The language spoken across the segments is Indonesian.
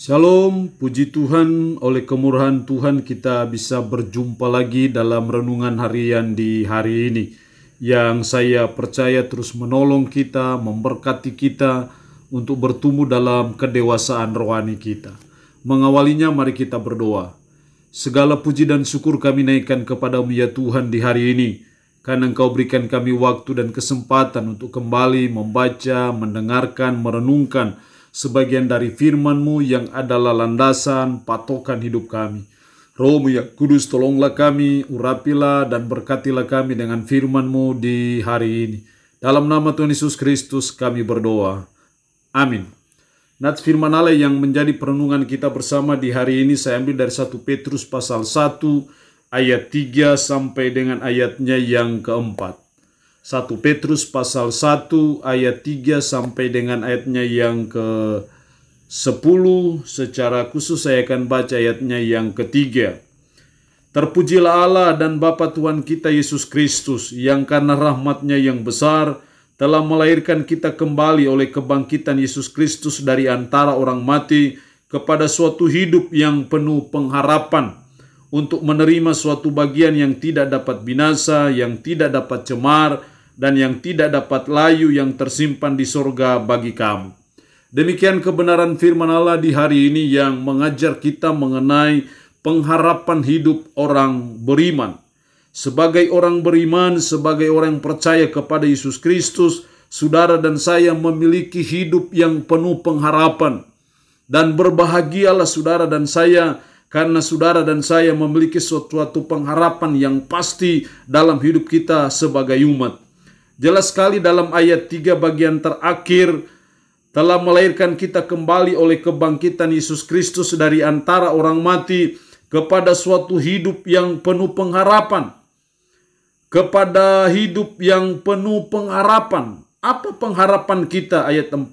Shalom, puji Tuhan, oleh kemurahan Tuhan kita bisa berjumpa lagi dalam renungan harian di hari ini. Yang saya percaya terus menolong kita, memberkati kita untuk bertumbuh dalam kedewasaan rohani kita. Mengawalinya mari kita berdoa. Segala puji dan syukur kami naikkan kepadamu ya Tuhan di hari ini. Karena Engkau berikan kami waktu dan kesempatan untuk kembali membaca, mendengarkan, merenungkan sebagian dari firman-Mu yang adalah landasan, patokan hidup kami. Roh-Mu yang kudus, tolonglah kami, urapilah dan berkatilah kami dengan firman-Mu di hari ini. Dalam nama Tuhan Yesus Kristus kami berdoa. Amin. Nats firman Allah yang menjadi perenungan kita bersama di hari ini saya ambil dari 1 Petrus pasal 1 ayat 3 sampai dengan ayatnya yang keempat. 1 Petrus pasal 1 ayat 3 sampai dengan ayatnya yang ke-10. Secara khusus saya akan baca ayatnya yang ketiga. Terpujilah Allah dan Bapa Tuhan kita Yesus Kristus, yang karena rahmat-Nya yang besar telah melahirkan kita kembali oleh kebangkitan Yesus Kristus dari antara orang mati kepada suatu hidup yang penuh pengharapan, untuk menerima suatu bagian yang tidak dapat binasa, yang tidak dapat cemar, dan yang tidak dapat layu yang tersimpan di sorga bagi kamu. Demikian kebenaran firman Allah di hari ini yang mengajar kita mengenai pengharapan hidup orang beriman. Sebagai orang beriman, sebagai orang yang percaya kepada Yesus Kristus, saudara dan saya memiliki hidup yang penuh pengharapan. Dan berbahagialah saudara dan saya, karena saudara dan saya memiliki suatu pengharapan yang pasti dalam hidup kita sebagai umat. Jelas sekali dalam ayat 3 bagian terakhir, telah melahirkan kita kembali oleh kebangkitan Yesus Kristus dari antara orang mati kepada suatu hidup yang penuh pengharapan. Kepada hidup yang penuh pengharapan. Apa pengharapan kita? Ayat 4,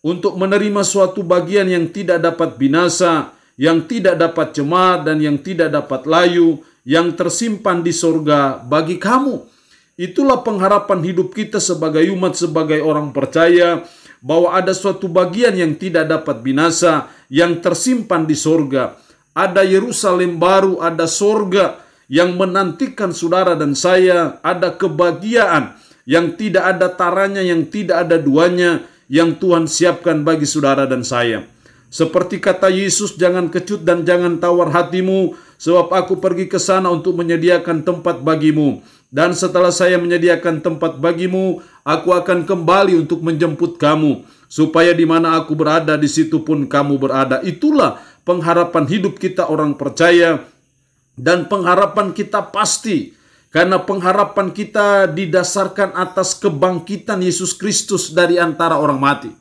untuk menerima suatu bagian yang tidak dapat binasa, yang tidak dapat cemar, dan yang tidak dapat layu, yang tersimpan di sorga bagi kamu. Itulah pengharapan hidup kita sebagai umat, sebagai orang percaya, bahwa ada suatu bagian yang tidak dapat binasa, yang tersimpan di sorga. Ada Yerusalem baru, ada sorga yang menantikan saudara dan saya, ada kebahagiaan yang tidak ada taranya, yang tidak ada duanya, yang Tuhan siapkan bagi saudara dan saya. Seperti kata Yesus, jangan kecut dan jangan tawar hatimu, sebab aku pergi ke sana untuk menyediakan tempat bagimu. Dan setelah saya menyediakan tempat bagimu, aku akan kembali untuk menjemput kamu, supaya di mana aku berada, di situ pun kamu berada. Itulah pengharapan hidup kita orang percaya, dan pengharapan kita pasti, karena pengharapan kita didasarkan atas kebangkitan Yesus Kristus dari antara orang mati.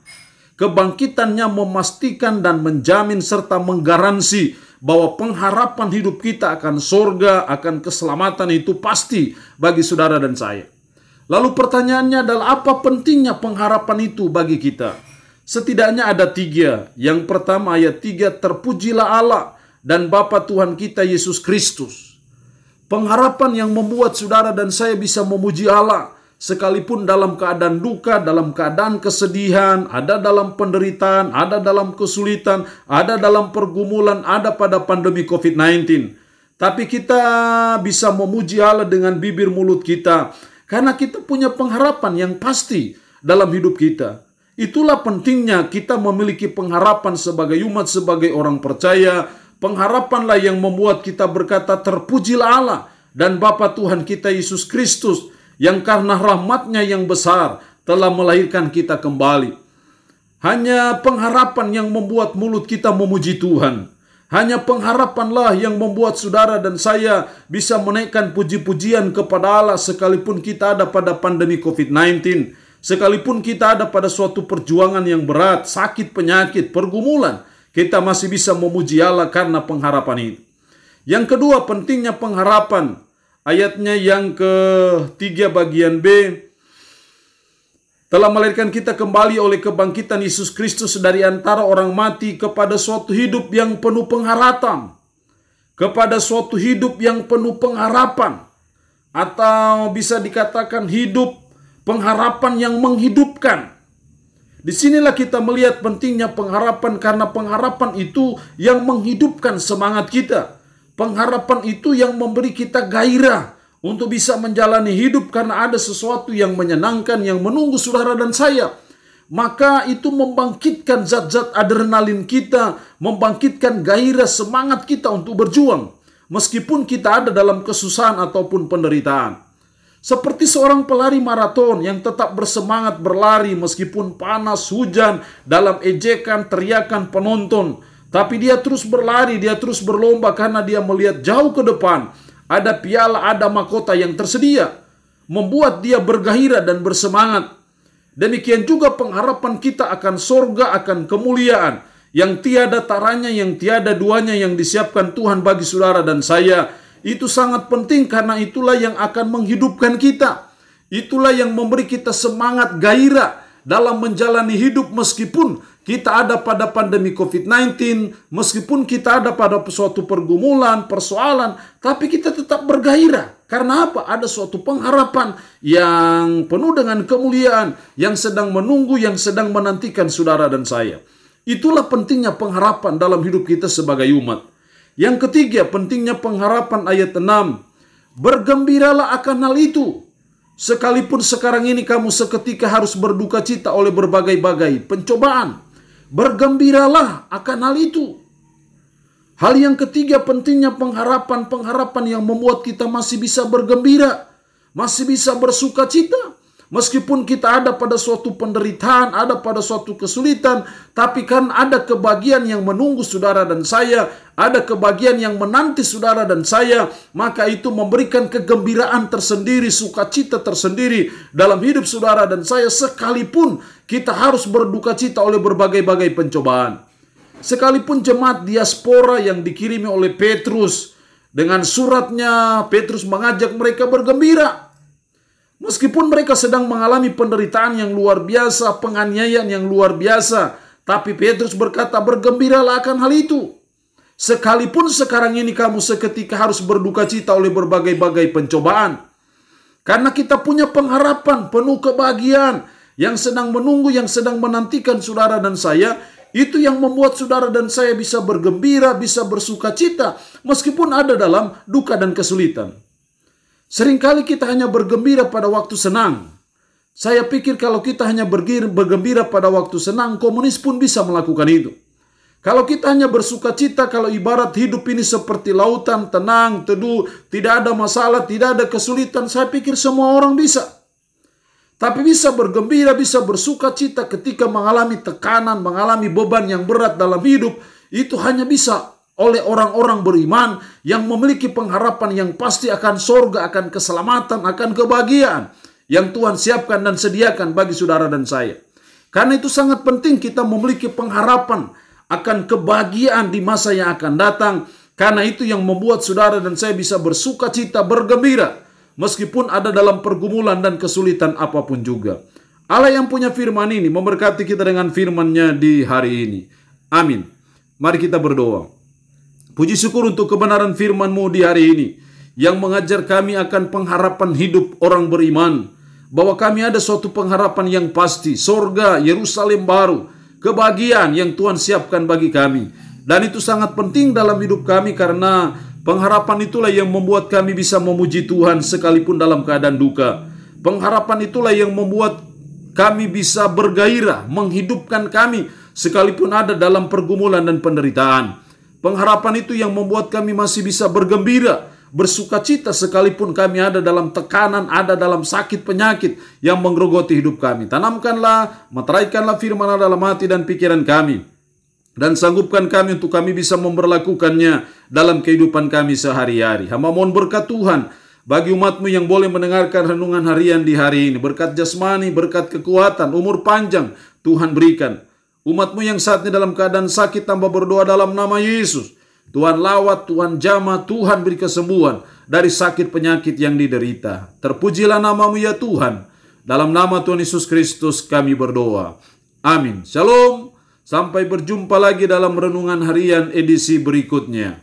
Kebangkitannya memastikan dan menjamin serta menggaransi bahwa pengharapan hidup kita akan sorga, akan keselamatan itu pasti bagi saudara dan saya. Lalu pertanyaannya adalah apa pentingnya pengharapan itu bagi kita? Setidaknya ada 3. Yang pertama ayat 3, terpujilah Allah dan Bapa Tuhan kita Yesus Kristus. Pengharapan yang membuat saudara dan saya bisa memuji Allah. Sekalipun dalam keadaan duka, dalam keadaan kesedihan, ada dalam penderitaan, ada dalam kesulitan, ada dalam pergumulan, ada pada pandemi COVID-19. Tapi kita bisa memuji Allah dengan bibir mulut kita, karena kita punya pengharapan yang pasti dalam hidup kita. Itulah pentingnya kita memiliki pengharapan sebagai umat, sebagai orang percaya. Pengharapanlah yang membuat kita berkata, terpujilah Allah dan Bapa Tuhan kita Yesus Kristus, yang karena rahmat-Nya yang besar telah melahirkan kita kembali. Hanya pengharapan yang membuat mulut kita memuji Tuhan. Hanya pengharapanlah yang membuat saudara dan saya bisa menaikkan puji-pujian kepada Allah sekalipun kita ada pada pandemi COVID-19. Sekalipun kita ada pada suatu perjuangan yang berat, sakit, penyakit, pergumulan, kita masih bisa memuji Allah karena pengharapan itu. Yang kedua, pentingnya pengharapan. Ayatnya yang ke-3 bagian B, telah melahirkan kita kembali oleh kebangkitan Yesus Kristus dari antara orang mati kepada suatu hidup yang penuh pengharapan. Kepada suatu hidup yang penuh pengharapan. Atau bisa dikatakan hidup pengharapan yang menghidupkan. Disinilah kita melihat pentingnya pengharapan, karena pengharapan itu yang menghidupkan semangat kita. Pengharapan itu yang memberi kita gairah untuk bisa menjalani hidup, karena ada sesuatu yang menyenangkan yang menunggu saudara dan saya. Maka itu membangkitkan zat-zat adrenalin kita, membangkitkan gairah semangat kita untuk berjuang. Meskipun kita ada dalam kesusahan ataupun penderitaan. Seperti seorang pelari maraton yang tetap bersemangat berlari meskipun panas, hujan, dalam ejekan, teriakan penonton. Tapi dia terus berlari, dia terus berlomba karena dia melihat jauh ke depan. Ada piala, ada mahkota yang tersedia. Membuat dia bergairah dan bersemangat. Demikian juga pengharapan kita akan sorga, akan kemuliaan. Yang tiada taranya, yang tiada duanya yang disiapkan Tuhan bagi saudara dan saya. Itu sangat penting karena itulah yang akan menghidupkan kita. Itulah yang memberi kita semangat, gairah dalam menjalani hidup meskipun kita ada pada pandemi COVID-19, meskipun kita ada pada suatu pergumulan, persoalan, tapi kita tetap bergairah. Karena apa? Ada suatu pengharapan yang penuh dengan kemuliaan, yang sedang menunggu, yang sedang menantikan saudara dan saya. Itulah pentingnya pengharapan dalam hidup kita sebagai umat. Yang ketiga, pentingnya pengharapan ayat 6. Bergembiralah akan hal itu. Sekalipun sekarang ini kamu seketika harus berduka cita oleh berbagai-bagai pencobaan. Bergembiralah akan hal itu. Hal yang ketiga, pentingnya pengharapan yang membuat kita masih bisa bergembira. Masih bisa bersuka cita. Meskipun kita ada pada suatu penderitaan, ada pada suatu kesulitan, tapi kan ada kebahagiaan yang menunggu saudara dan saya, ada kebahagiaan yang menanti saudara dan saya, maka itu memberikan kegembiraan tersendiri, sukacita tersendiri dalam hidup saudara dan saya, sekalipun kita harus berduka cita oleh berbagai-bagai pencobaan. Sekalipun jemaat diaspora yang dikirimi oleh Petrus, dengan suratnya Petrus mengajak mereka bergembira. Meskipun mereka sedang mengalami penderitaan yang luar biasa, penganiayaan yang luar biasa, tapi Petrus berkata, bergembiralah akan hal itu. Sekalipun sekarang ini kamu seketika harus berduka cita oleh berbagai-bagai pencobaan. Karena kita punya pengharapan penuh kebahagiaan yang sedang menunggu, yang sedang menantikan saudara dan saya. Itu yang membuat saudara dan saya bisa bergembira, bisa bersuka cita, meskipun ada dalam duka dan kesulitan. Seringkali kita hanya bergembira pada waktu senang. Saya pikir kalau kita hanya bergembira pada waktu senang, komunis pun bisa melakukan itu. Kalau kita hanya bersuka cita, kalau ibarat hidup ini seperti lautan, tenang, teduh, tidak ada masalah, tidak ada kesulitan, saya pikir semua orang bisa. Tapi bisa bergembira, bisa bersuka cita ketika mengalami tekanan, mengalami beban yang berat dalam hidup, itu hanya bisa oleh orang-orang beriman yang memiliki pengharapan yang pasti akan sorga, akan keselamatan, akan kebahagiaan yang Tuhan siapkan dan sediakan bagi saudara dan saya. Karena itu sangat penting kita memiliki pengharapan akan kebahagiaan di masa yang akan datang. Karena itu yang membuat saudara dan saya bisa bersuka cita, bergembira, meskipun ada dalam pergumulan dan kesulitan apapun juga. Allah yang punya firman ini memberkati kita dengan firman-Nya di hari ini. Amin. Mari kita berdoa. Puji syukur untuk kebenaran firman-Mu di hari ini, yang mengajar kami akan pengharapan hidup orang beriman, bahwa kami ada suatu pengharapan yang pasti, sorga, Yerusalem baru, kebahagiaan yang Tuhan siapkan bagi kami. Dan itu sangat penting dalam hidup kami, karena pengharapan itulah yang membuat kami bisa memuji Tuhan sekalipun dalam keadaan duka. Pengharapan itulah yang membuat kami bisa bergairah, menghidupkan kami sekalipun ada dalam pergumulan dan penderitaan. Pengharapan itu yang membuat kami masih bisa bergembira, bersuka cita sekalipun kami ada dalam tekanan, ada dalam sakit penyakit yang menggerogoti hidup kami. Tanamkanlah, meteraikanlah firman dalam hati dan pikiran kami, dan sanggupkan kami untuk kami bisa memberlakukannya dalam kehidupan kami sehari-hari. Hamba mohon berkat Tuhan bagi umat-Mu yang boleh mendengarkan renungan harian di hari ini. Berkat jasmani, berkat kekuatan, umur panjang Tuhan berikan. Umat-Mu yang saat ini dalam keadaan sakit, tambah berdoa dalam nama Yesus. Tuhan lawat, Tuhan jamah, Tuhan beri kesembuhan dari sakit penyakit yang diderita. Terpujilah nama-Mu ya Tuhan. Dalam nama Tuhan Yesus Kristus kami berdoa. Amin. Shalom. Sampai berjumpa lagi dalam renungan harian edisi berikutnya.